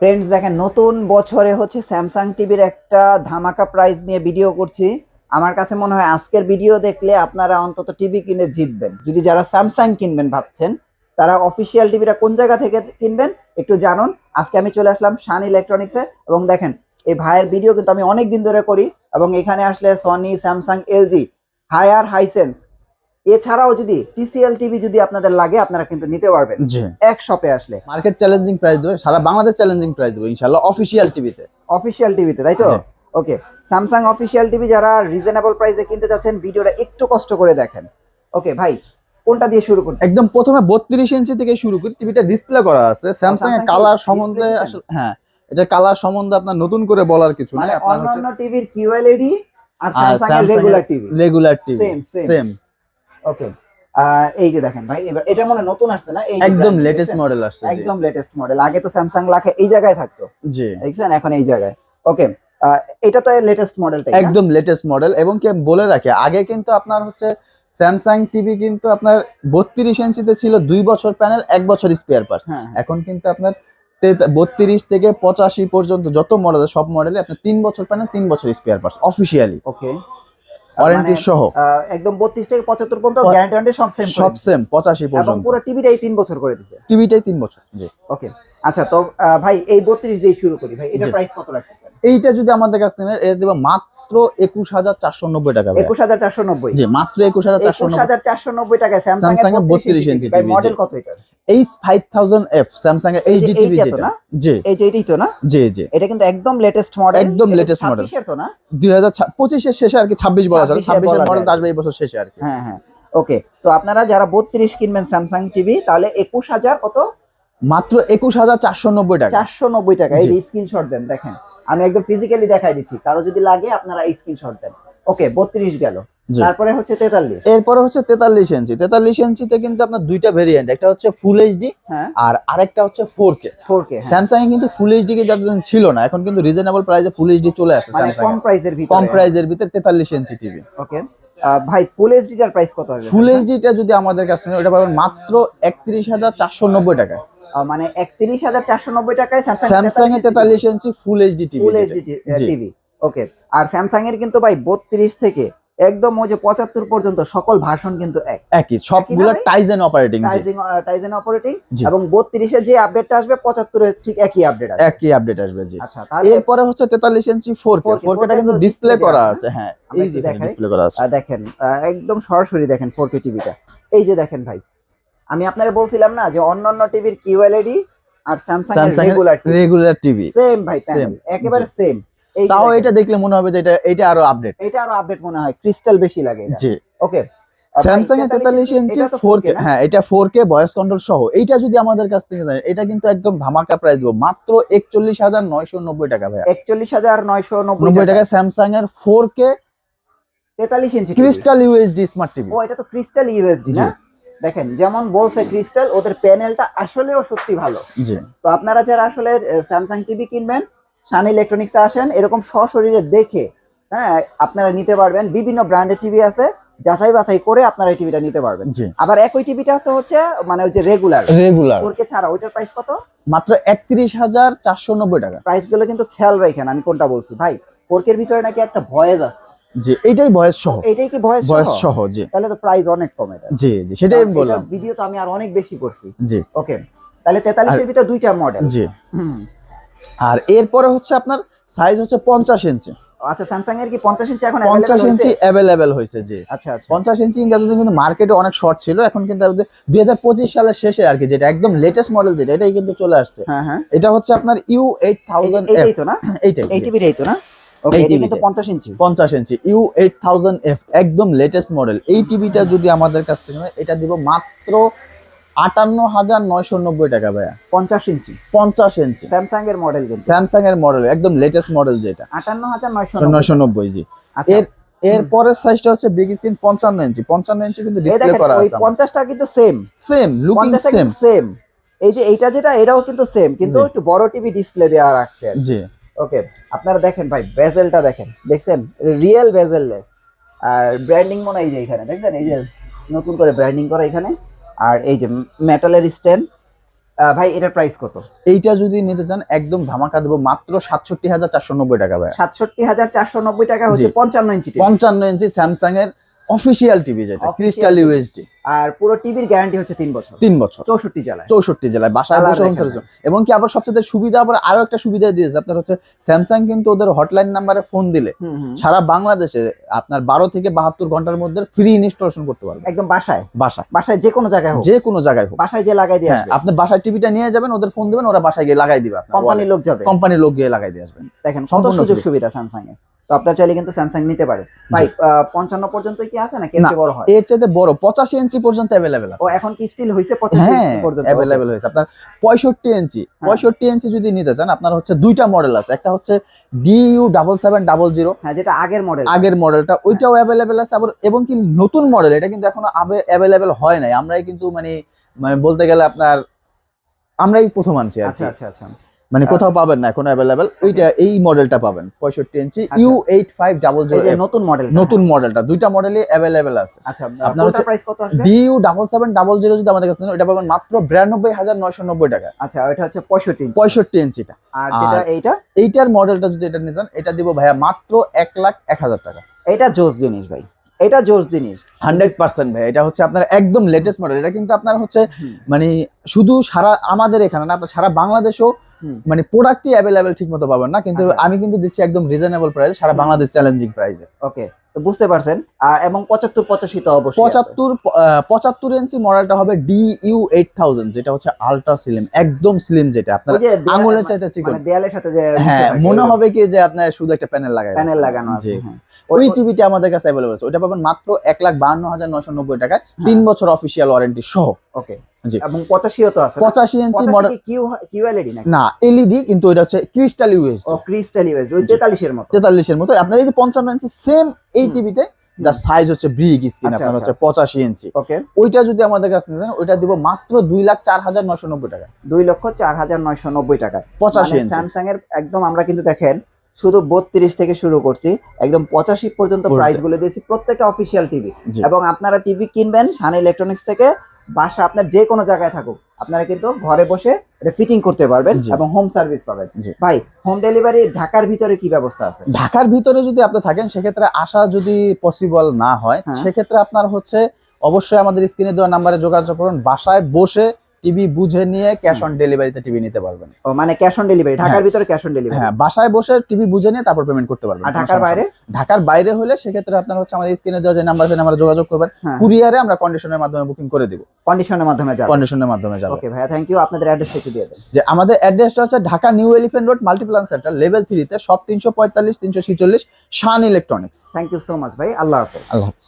Friends দেখেন, নতুন বছরে হচ্ছে স্যামসাং টিভির একটা ধামাকা প্রাইস নিয়ে ভিডিও করছি। আমার কাছে মনে হয় আজকের ভিডিও দেখলে আপনারা অন্তত টিভি কিনে জিতবেন। যদি যারা স্যামসাং কিনবেন ভাবছেন, তারা অফিসিয়াল টিভিটা কোন জায়গা থেকে কিনবেন একটু জানুন। আজকে আমি চলে আসলাম শান ইলেকট্রনিক্সে, এবং দেখেন এই ভাইয়ের ভিডিও কিন্তু আমি অনেক দিন ধরে করি, এবং এখানে আসলে Sony, Samsung, LG, Haier, Hisense, এছাড়াও যদি টিসিএল টিভি যদি আপনাদের লাগে আপনারা কিন্তু নিতে পারবেন এক শপে আসলে। মার্কেট চ্যালেঞ্জিং প্রাইস দেবো, সারা বাংলাদেশ চ্যালেঞ্জিং প্রাইস দেবো ইনশাআল্লাহ অফিসিয়াল টিভিতে। অফিসিয়াল টিভিতে, তাই তো? ওকে, স্যামসাং অফিসিয়াল টিভি যারা রিজনেবল প্রাইসে কিনতে চাচ্ছেন ভিডিওটা একটু কষ্ট করে দেখেন। ওকে ভাই, কোনটা দিয়ে শুরু করতে? একদম প্রথমে 32 ইঞ্চি থেকে শুরু করি। টিভিটা ডিসপ্লে করা আছে। স্যামসাং এর কালার সম্বন্ধে আসলে এটা কালার সম্বন্ধে আপনার নতুন করে বলার কিছু নাই। মানে অন্যান্য টিভির কিউএলইডি আর স্যামসাং এর রেগুলার টিভি সেম। ওকে, এই যে দেখেন ভাই, এবার এটা মনে নতুন আসছে না? এই একদম লেটেস্ট মডেল আসছে। একদম লেটেস্ট মডেল। আগে তো স্যামসাং লাখে এই জায়গায় থাকতো, জি দেখছেন, এখন এই জায়গায়। ওকে, এটা তো লেটেস্ট মডেলটা, একদম লেটেস্ট মডেল। এবং কি বলে রাখি, আগে কিন্তু আপনার হচ্ছে স্যামসাং টিভি কিন্তু আপনার 32 ইঞ্চিতে ছিল 2 বছর প্যানেল, 1 বছর স্পেয়ার পার্টস। এখন কিন্তু আপনার 32 থেকে 85 পর্যন্ত যত মডেল সব মডেলে আপনার 3 বছর প্যানেল, 3 বছর স্পেয়ার পার্টস অফিশিয়ালি। ওকে, ওয়ারেন্টি সহ একদম 32 থেকে 75 পর্যন্ত গ্যারান্টি সব সেম 85 পর্যন্ত। এবং পুরো টিভিটাই 3 বছর করে দিয়েছে। টিভিটাই 3 বছর, জি। ওকে, আচ্ছা, তো ভাই এই 32 দিয়ে শুরু করি। ভাই এটা প্রাইস কত রাখতেছেন? এইটা যদি আমাদের কাছ থেকে এটা দেব মাত্র 21490 টাকা। 21490? জি, মাত্র 21490 টাকায় স্যামসাং এর 32 ইঞ্চি ভাই মডেল কত এটা? H5000F স্যামসাং এর HD টিভি যেটা। জি, এই যে এটাই তো না? জি জি, এটা কিন্তু একদম লেটেস্ট মডেল। একদম লেটেস্ট মডেল। 26 এর তো না? 2025 এর শেষে আর কি, 26 বলা চলে। 26 এর মডেল আসবে এই বছর শেষে আর কি। হ্যাঁ হ্যাঁ। ওকে, তো আপনারা যারা 32 কিনবেন স্যামসাং টিভি, তাহলে 21000 কত? মাত্র 21490 টাকা। 490 টাকা। এই স্ক্রিনশট দেন, দেখেন আমি একদম ফিজিক্যালি দেখাই দিচ্ছি, কারো যদি লাগে আপনারা এই স্ক্রিনশট দেন। ওকে, 32 গেল। তারপরে হচ্ছে 43। এরপরে হচ্ছে 43 ইঞ্চি। 43 ইঞ্চিতে কিন্তু আপনার দুইটা ভেরিয়েন্ট, একটা হচ্ছে ফুল এইচডি আর আরেকটা হচ্ছে 4K। স্যামসাং এ কিন্তু ফুল এইচডি কে যতদিন ছিল না, এখন কিন্তু রিজনেবল প্রাইসে ফুল এইচডি চলে আসছে স্যামসাং। কম প্রাইসের ভিতরে, কম প্রাইসের ভিতরে 43 ইঞ্চি টিভি। ওকে ভাই, ফুল এইচডি টার প্রাইস কত হবে? ফুল এইচডি টা যদি আমাদের কাছে ওটা পাবেন মাত্র 31490 টাকা। মানে 31490 টাকায় স্যামসাং এর 43 inch full HD TV. Full HD TV. Okay, আর স্যামসাং এর কিন্তু ভাই 32 থেকে একদম ওই যে 75 পর্যন্ত সকল ভার্সন কিন্তু একই, সবগুলো টাইজেন অপারেটিং। Tizen operating. এবং 32 এ যে আপডেটটা আসবে 75 এ ঠিক একই আপডেট আসবে। জি। আচ্ছা, এরপরে হচ্ছে 43 ইঞ্চি 4K। 4K টা কিন্তু ডিসপ্লে করা আছে। হ্যাঁ, এই যে ডিসপ্লে করা আছে। দেখেন একদম সরাসরি দেখেন 4K টিভিটা। এই যে দেখেন ভাই, আমি আপনারে বলছিলাম না যে অন্যান্য টিভির কিউএলইডি আর স্যামসাং এর রেগুলার টিভি সেম ভাই, একেবারে সেম। তাও এটা দেখলে মনে হবে যে এটা আরো আপডেট। এটা আরো আপডেট মনে হয়, ক্রিস্টাল বেশি লাগে। জি। ওকে, স্যামসাং এর 43 ইঞ্চি 4K, হ্যাঁ এটা 4K ভয়েস কন্ট্রোল সহ। এইটা যদি আমাদের কাছ থেকে নেন, এটা কিন্তু একদম ধামাকা প্রাইস দেব, মাত্র 41990 টাকা ভাই। 41990 টাকা স্যামসাং এর 4K 43 ইঞ্চি ক্রিস্টাল ইউএসডি স্মার্ট টিভি। ও, এটা তো ক্রিস্টাল ইউএসডি না? দেখেন, যেমন বলছে ক্রিস্টাল, ওদের প্যানেলটা আসলেও সত্যি ভালো। জি। তো আপনারা যারা আসলে স্যামসাং টিভি কিনবেন, শান ইলেকট্রনিক্সে আসেন, এরকম সশরীরে দেখে আপনারা নিতে পারবেন। বিভিন্ন ব্র্যান্ডের টিভি আছে, যাচাই বাছাই করে আপনারা এই টিভিটা নিতে পারবেন। আবার একই টিভিটা তো হচ্ছে মানে ওই যে রেগুলার 4K ছাড়া, ওইটার প্রাইস কত? মাত্র 31490 টাকা। প্রাইস গুলো কিন্তু খেয়াল রাখেন, আমি কোনটা বলছি ভাই। 4K এর ভিতরে নাকি একটা ভয়েস আছে। জি, এইটাই ভয়েস সহ। এইটাই কি ভয়েস সহ? জি। তাহলে তো প্রাইস অনেক কম এটা। জি জি, সেটাই আমি বললাম। ভিডিও তো আমি আর অনেক বেশি করছি। জি। ওকে, তাহলে 43 এর ভিতরে দুইটা মডেল। জি। আর এরপরে হচ্ছে আপনার সাইজ হচ্ছে 50 ইঞ্চি। আচ্ছা, স্যামসাং এর কি 50 ইঞ্চি এখন 50 ইঞ্চি अवेलेबल হয়েছে? জি। আচ্ছা আচ্ছা, 50 ইঞ্চি কিন্তু মার্কেটে অনেক শর্ট ছিল, এখন কিন্তু 2025 সালের শেষে আর কি, যেটা একদম লেটেস্ট মডেল যেটা, এটাই কিন্তু চলে আসছে। হ্যাঁ হ্যাঁ, এটা হচ্ছে আপনার U8000F। এইটাই তো না? এইটাই, এই টিভিটাই তো না? ওকে, এটা কিন্তু 50 ইঞ্চি। 50 ইঞ্চি U8000F একদম লেটেস্ট মডেল। এই টিভিটা যদি আমাদের কাছ থেকে নেয়, এটা দিব মাত্র 58990 টাকা ভাইয়া। 50 ইঞ্চি 50 ইঞ্চি স্যামসাং এর মডেল, কিন্তু স্যামসাং এর মডেল একদম লেটেস্ট মডেল যেটা 58990। জি। এর পরের সাইজটা হচ্ছে বিগ স্ক্রিন 55 ইঞ্চি। 55 ইঞ্চি কিন্তু ডিসপ্লে করা আছে। 50টা কিন্তু সেম লুকিং সেম। এই যে এইটা যেটা, এটাও কিন্তু সেম, কিন্তু একটু বড় টিভি ডিসপ্লে দেওয়া রাখছে। জি। ওকে, আপনারা দেখেন ভাই, বেজেলটা দেখছেন, রিয়েল বেজেললেস। আর ব্র্যান্ডিং মনে হয় যে এখানে দেখছেন, এই যে নতুন করে ব্র্যান্ডিং করা এখানে। আর এই যে মেটালের স্ট্যান্ড, ভাই এটার প্রাইস কত? এইটা যদি নিতে চান একদম ধামাকা দেবো মাত্র ৬৭,৪৯০ টাকা ভাই। ৬৭,৪৯০ টাকা হচ্ছে 55 ইঞ্চি টিভি। 55 ইঞ্চি স্যামসাং এর অফিসিয়াল টিভি, যেটা ক্রিস্টাল ইউএসডি। আর পুরো টিভির গ্যারান্টি হচ্ছে 3 বছর। 3 বছর 64 জেলায়। 64 জেলায় বাসায় বসে হোম সার্ভিস। এবং কি আবার সবচেয়ে সুবিধা, আবার আরো একটা সুবিধা দিয়েছে আপনার হচ্ছে স্যামসাং কিন্তু ওদের হটলাইন নাম্বারে ফোন দিলে সারা বাংলাদেশে আপনার 12 থেকে 72 ঘন্টার মধ্যে ফ্রি ইনস্টলেশন করতে পারবেন। একদম বাসায় বাসায় যে কোনো জায়গায় হোক, যে কোনো জায়গায় হোক বাসায় যে লাগাই দিয়ে আসবে। আপনি বাসায় টিভিটা নিয়ে যাবেন, ওদের ফোন দিবেন, ওরা বাসায় গিয়ে লাগাই দিবে। কোম্পানির লোক যাবে, কোম্পানির লোক গিয়ে লাগাই দিয়ে আসবেন। দেখেন কত সুযোগ সুবিধা স্যামসাং এর। তো আপনারা চাইলে কিন্তু স্যামসাং নিতে পারেন ভাই। 55 পর্যন্ত কি আছে নাকি এর চেয়ে বড় হয়? এর চেয়ে বড় 85 ইঞ্চি পর্যন্ত अवेलेबल আছে। ও এখন কি স্টিল হইছে 85 ইঞ্চি পর্যন্ত अवेलेबल হয়েছে। আপনার 65 ইঞ্চি 65 ইঞ্চি যদি নিতে চান, আপনার হচ্ছে দুইটা মডেল আছে। একটা হচ্ছে DU7700, হ্যাঁ যেটা আগের মডেলটা, ওইটাও अवेलेबल আছে। আবার এবং কি নতুন মডেল, এটা কিন্তু এখনো अवेलेबल হয় নাই। আমরাই কিন্তু মানে বলতে গেলে আপনার আমরাই প্রথম আনছি আর কি। আচ্ছা মানে কোথাও পাবেন না এখন अवेलेबल। ওইটা এই মডেলটা পাবেন 65 ইঞ্চি U8500, এই যে নতুন মডেলটা। দুইটা মডেলই अवेलेबल আছে। আচ্ছা আপনার হচ্ছে প্রাইস কত আসবে? DU7700 যদি আমাদের কাছে নেন, এটা পাবেন মাত্র 92,990 টাকা। আচ্ছা ওটা হচ্ছে 65 ইঞ্চিটা। আর যেটা এইটার মডেলটা যদি এটা নিতে চান, এটা দিব ভাইয়া মাত্র 1,01,000 টাকা। এটা জোস জিনিস ভাই, এটা জোস জিনিস 100% ভাই। এটা হচ্ছে আপনার একদম লেটেস্ট মডেল। এটা কিন্তু আপনার হচ্ছে মানে শুধু আমাদের এখানে না, আপনার সারা বাংলাদেশেও মানে প্রোডাক্টই अवेलेबल ঠিকমতো পাবেন না, কিন্তু আমি কিন্তু দিচ্ছি একদম রিজনেবল প্রাইসে, সারা বাংলাদেশ চ্যালেঞ্জিং প্রাইসে। ওকে, তো বুঝতে পারছেন। এবং 75-85 তো অবশ্যই 75 ইঞ্চি মডেলটা হবে DU8000, যেটা হচ্ছে আলট্রা স্লিম, একদম স্লিম, যেটা আপনার আঙুলের সাথে চিকন, মানে দেয়ালের সাথে যে মনে হবে কি যে আপনার শুধু একটা প্যানেল লাগানো আছে। ওই টিভিটা আমাদের কাছে अवेलेबल আছে। ওটা পাবেন মাত্র 1,52,990 টাকায়, 3 বছর অফিশিয়াল ওয়ারেন্টি সহ। ওকে, এবং 85 তো আছে। 85 ইঞ্চি মডেল QLED নাকি? না, এলইডি, কিন্তু এটা হচ্ছে ক্রিস্টাল ইউএসডি। ও ক্রিস্টাল ইউএসডি, ওই 43 এর মতো। 43 এর মতো। আপনার এই যে 55 ইঞ্চি সেম এই টিভিতে, যার সাইজ হচ্ছে বিগ স্ক্রিন, আপনার হচ্ছে 85 ইঞ্চি। ওকে, ওইটা যদি আমাদের কাছে নেন, ওইটা দিব মাত্র 2,04,990 টাকা। 2,04,990 টাকা 85 ইঞ্চি স্যামসাং এর। একদম আমরা কিন্তু দেখেন শুধু 32 থেকে শুরু করছি, একদম 85 পর্যন্ত প্রাইস গুলো দিয়েছি প্রত্যেকটা অফিশিয়াল টিভি। এবং আপনারা টিভি কিনবেন শান ইলেকট্রনিক্স থেকে, বাসা আপনার যে কোনো জায়গায় থাকুক, আপনারা কিন্তু ঘরে বসে এটা ফিটিং করতে পারবেন এবং হোম সার্ভিস পাবেন। ভাই হোম ডেলিভারি ঢাকার ভিতরে কি ব্যবস্থা আছে? ঢাকার ভিতরে যদি আপনি থাকেন, সেক্ষেত্রে আসা যদি পসিবল না হয়, সেক্ষেত্রে আপনার হচ্ছে অবশ্যই আমাদের স্ক্রিনে দেওয়া নাম্বারে যোগাযোগ করুন। বাসায় বসে টিভি বুঝে নিয়ে ক্যাশ অন ডেলিভারিতে টিভি নিতে পারবেন। ও মানে ক্যাশ অন ডেলিভারি ঢাকার ভিতরে ক্যাশ অন ডেলিভারি? হ্যাঁ, বাসায় বসে টিভি বুঝে নিয়ে তারপর পেমেন্ট করতে পারবেন। আর ঢাকার বাইরে হলে সেক্ষেত্রে আপনার হচ্ছে আমাদের স্ক্রিনে দেওয়া যে নাম্বার আছে, নাম্বারে যোগাযোগ করবেন। কুরিয়ারে আমরা কন্ডিশনের মাধ্যমে বুকিং করে দিব। কন্ডিশনের মাধ্যমে যাবে। ওকে ভাইয়া, থ্যাংক ইউ। আপনাদের অ্যাড্রেসটা একটু দিয়ে দেন। যে আমাদের অ্যাড্রেসটা হচ্ছে Dhaka new elephant road, Multiplan Centre, level 3 তে, shop 345-346, Shan electronics. Thank you so much ভাই। আল্লাহ হাফেজ। আল্লাহ হাফেজ।